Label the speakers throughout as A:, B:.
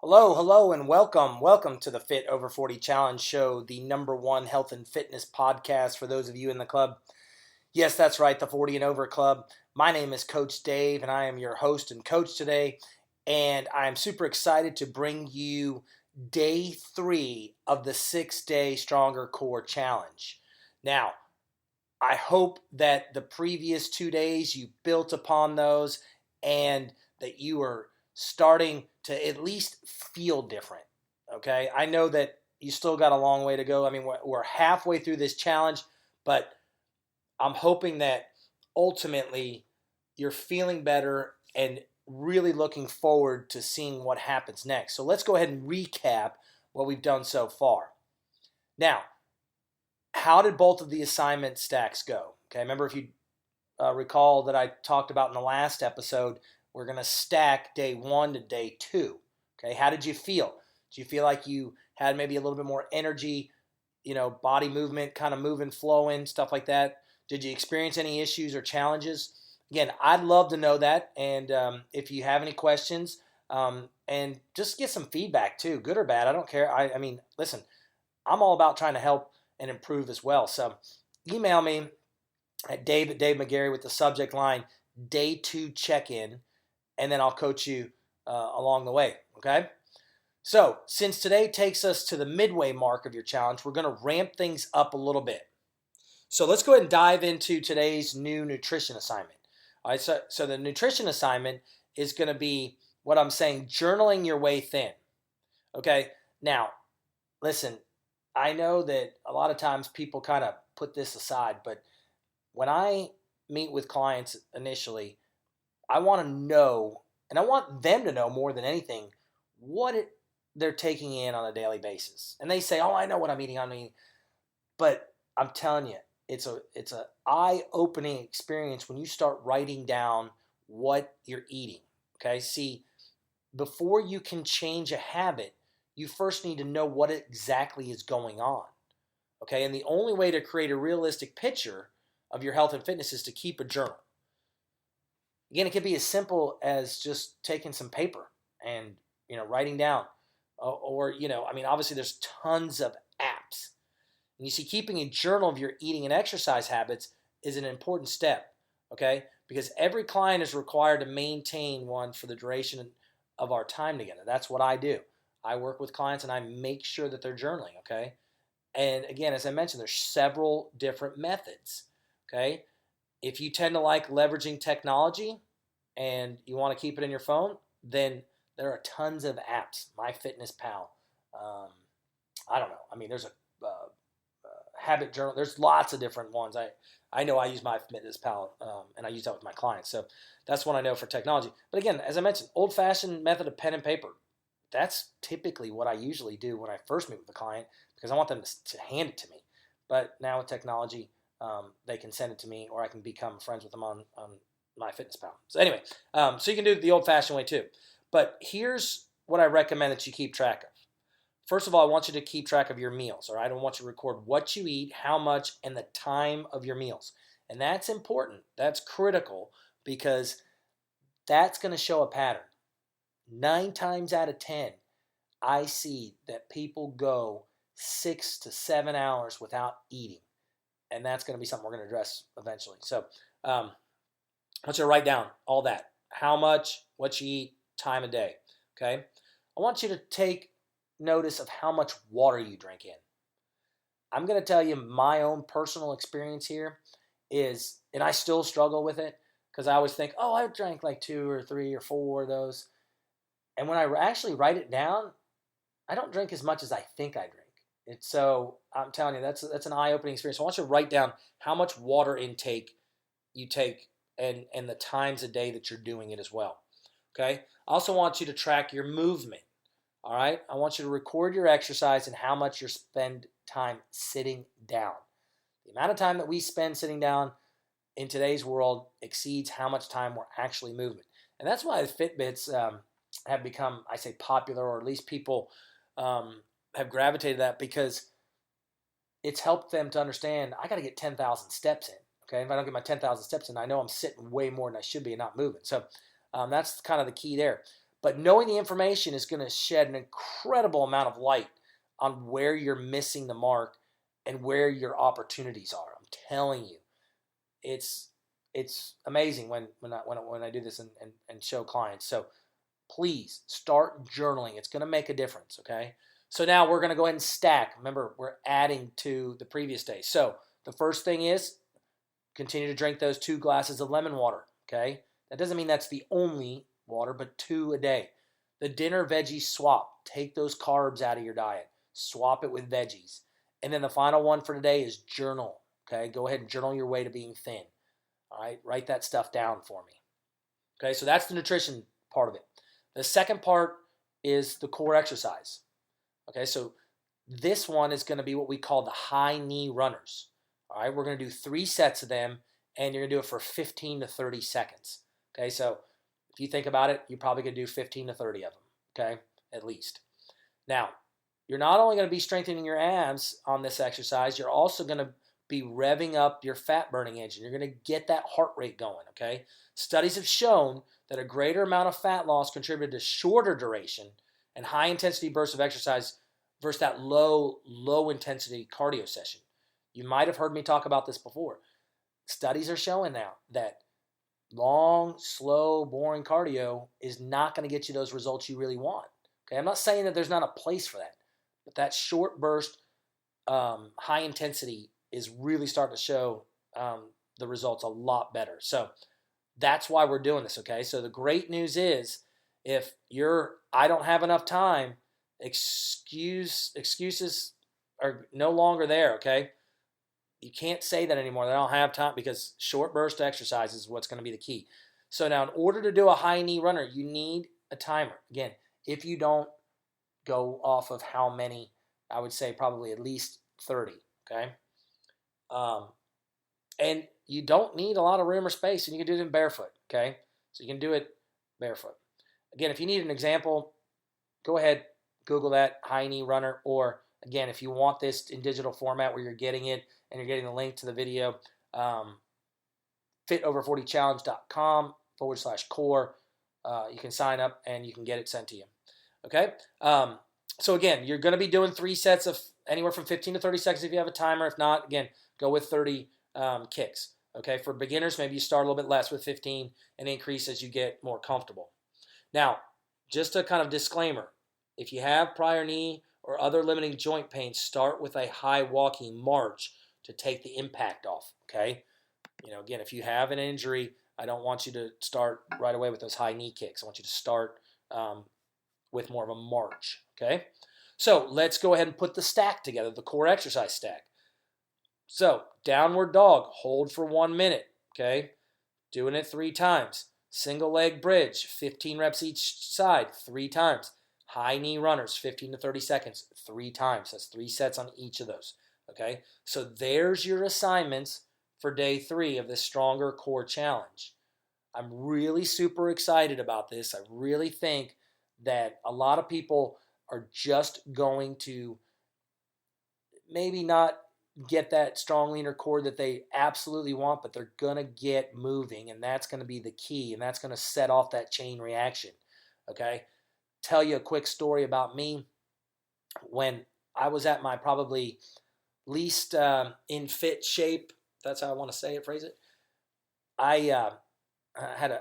A: Hello, and welcome. Welcome to the Fit Over 40 Challenge Show, the number one health and fitness podcast for those of you in the club. Yes, that's right, the 40 and Over Club. My name is Coach Dave, and I am your host and coach today. And I'm super excited to bring you day 3 of the 6-day Stronger Core Challenge. Now, I hope that the previous 2 days you built upon those and that you are starting to at least feel different. Okay. I know that you still got a long way to go. I mean, we're halfway through this challenge, but I'm hoping that ultimately you're feeling better and really looking forward to seeing what happens next. So let's go ahead and recap what we've done so far. Now, how did both of the assignment stacks go? Okay, remember if you recall that I talked about in the last episode, we're going to stack day 1 to day 2. Okay, how did you feel? Did you feel like you had maybe a little bit more energy, body movement, kind of moving, flowing, stuff like that? Did you experience any issues or challenges? Again, I'd love to know that. And if you have any questions, and just get some feedback too, good or bad, I don't care. I mean, listen, I'm all about trying to help and improve as well. So email me at Dave with the subject line day 2 check-in, and then I'll coach you along the way. Okay. So since today takes us to the midway mark of your challenge, we're going to ramp things up a little bit. So let's go ahead and dive into today's new nutrition assignment. All right. So the nutrition assignment is going to be what I'm saying, journaling your way thin. Okay. Now, listen, I know that a lot of times people kind of put this aside, but when I meet with clients initially, I want to know, and I want them to know more than anything, what they're taking in on a daily basis. And they say, "Oh, I know what I'm eating." But I'm telling you, it's a eye-opening experience when you start writing down what you're eating. Okay, see, before you can change a habit, you first need to know what exactly is going on. Okay, and the only way to create a realistic picture of your health and fitness is to keep a journal. Again, it could be as simple as just taking some paper and writing down, or obviously there's tons of apps. And you see, keeping a journal of your eating and exercise habits is an important step. Okay, because every client is required to maintain one for the duration of our time together. That's what I do. I work with clients and I make sure that they're journaling. Okay, and again, as I mentioned, there's several different methods. Okay. If you tend to like leveraging technology and you want to keep it in your phone, then there are tons of apps. MyFitnessPal. I don't know. I mean, there's a habit journal. There's lots of different ones. I know I use MyFitnessPal, and I use that with my clients. So that's one I know for technology. But again, as I mentioned, old-fashioned method of pen and paper. That's typically what I usually do when I first meet with a client because I want them to hand it to me. But now with technology, they can send it to me, or I can become friends with them on MyFitnessPal. So anyway, so you can do it the old-fashioned way too. But here's what I recommend that you keep track of. First of all, I want you to keep track of your meals. All right, I want you to record what you eat, how much, and the time of your meals. And that's important. That's critical because that's going to show a pattern. 9 times out of 10, I see that people go 6 to 7 hours without eating. And that's going to be something we're going to address eventually. So I want you to write down all that. How much, what you eat, time of day. Okay? I want you to take notice of how much water you drink in. I'm going to tell you my own personal experience here is, and I still struggle with it, because I always think, oh, I drank like 2 or 3 or 4 of those. And when I actually write it down, I don't drink as much as I think I drink. So I'm telling you, that's an eye-opening experience. So I want you to write down how much water intake you take and the times a day that you're doing it as well. Okay? I also want you to track your movement. All right? I want you to record your exercise and how much you spend time sitting down. The amount of time that we spend sitting down in today's world exceeds how much time we're actually moving. And that's why the Fitbits have become, I say, popular, or at least people have gravitated to that, because it's helped them to understand I got to get 10,000 steps in. Okay, if I don't get my 10,000 steps in, I know I'm sitting way more than I should be and not moving. So that's kind of the key there. But knowing the information is going to shed an incredible amount of light on where you're missing the mark and where your opportunities are. I'm telling you, it's amazing when I do this and show clients. So please start journaling. It's going to make a difference, okay? So now we're going to go ahead and stack. Remember, we're adding to the previous day. So the first thing is continue to drink those 2 glasses of lemon water, okay? That doesn't mean that's the only water, but 2 a day. The dinner veggie swap. Take those carbs out of your diet. Swap it with veggies. And then the final one for today is journal, okay? Go ahead and journal your way to being thin, all right? Write that stuff down for me, okay? So that's the nutrition part of it. The second part is the core exercise, okay? So this one is going to be what we call the high knee runners, all right? We're going to do 3 sets of them, and you're going to do it for 15 to 30 seconds, okay? So if you think about it, you're probably going to do 15 to 30 of them, okay, at least. Now, you're not only going to be strengthening your abs on this exercise, you're also going to be revving up your fat burning engine. You're going to get that heart rate going, okay? Studies have shown that a greater amount of fat loss contributed to shorter duration and high intensity bursts of exercise versus that low intensity cardio session. You might have heard me talk about this before. Studies are showing now that long, slow, boring cardio is not going to get you those results you really want. Okay, I'm not saying that there's not a place for that, but that short burst, high intensity is really starting to show the results a lot better. So that's why we're doing this, okay? So the great news is if I don't have enough time, excuses are no longer there, okay? You can't say that anymore. I don't have time, because short burst exercise is what's going to be the key. So now in order to do a high knee runner, you need a timer. Again, if you don't go off of how many, I would say probably at least 30, okay? And you don't need a lot of room or space, and you can do it in barefoot, okay? So you can do it barefoot. Again, if you need an example, go ahead, Google that, high knee runner, or again, if you want this in digital format where you're getting it and you're getting the link to the video, fitover40challenge.com/core. You can sign up and you can get it sent to you. Okay? So again, you're going to be doing 3 sets of anywhere from 15 to 30 seconds if you have a timer. If not, again, go with 30 kicks. Okay? For beginners, maybe you start a little bit less with 15 and increase as you get more comfortable. Now, just a kind of disclaimer. If you have prior knee or other limiting joint pain, start with a high walking march to take the impact off, okay? Again, if you have an injury, I don't want you to start right away with those high knee kicks. I want you to start with more of a march, okay? So let's go ahead and put the stack together, the core exercise stack. So downward dog, hold for 1 minute, okay? Doing it 3 times. Single leg bridge, 15 reps each side, 3 times. High knee runners, 15 to 30 seconds, 3 times. That's 3 sets on each of those, okay? So there's your assignments for day 3 of this Stronger Core Challenge. I'm really super excited about this. I really think that a lot of people are just going to maybe not get that strong, leaner core that they absolutely want, but they're going to get moving, and that's going to be the key, and that's going to set off that chain reaction, okay? Tell you a quick story about me. When I was at my probably least in fit shape, that's how I want to say it, phrase it, I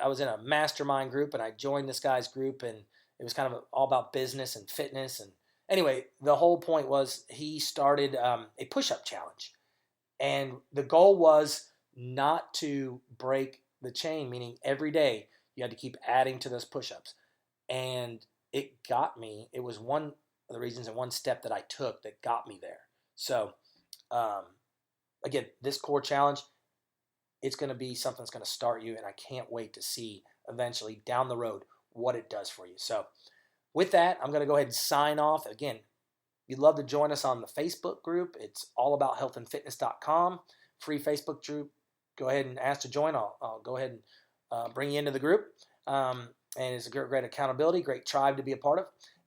A: was in a mastermind group, and I joined this guy's group, and it was kind of all about business and fitness. And anyway, the whole point was he started a push-up challenge, and the goal was not to break the chain, meaning every day you had to keep adding to those push-ups. And it got me. It was one of the reasons and one step that I took that got me there. So again, this core challenge, it's going to be something that's going to start you, and I can't wait to see eventually down the road what it does for you. So with that, I'm going to go ahead and sign off. Again, if you'd love to join us on the Facebook group, it's allabouthealthandfitness.com, free Facebook group. Go ahead and ask to join. I'll go ahead and bring you into the group. And it's a great accountability, great tribe to be a part of.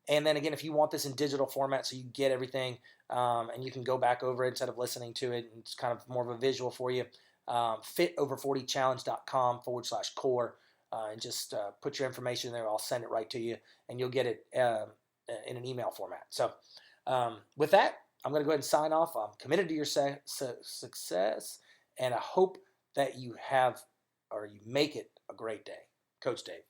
A: And then again, if you want this in digital format so you get everything and you can go back over it instead of listening to it, and it's kind of more of a visual for you, fitover40challenge.com/core. and just put your information there. I'll send it right to you, and you'll get it in an email format. So with that, I'm going to go ahead and sign off. I'm committed to your success, and I hope that you have or you make it a great day. Coach Dave.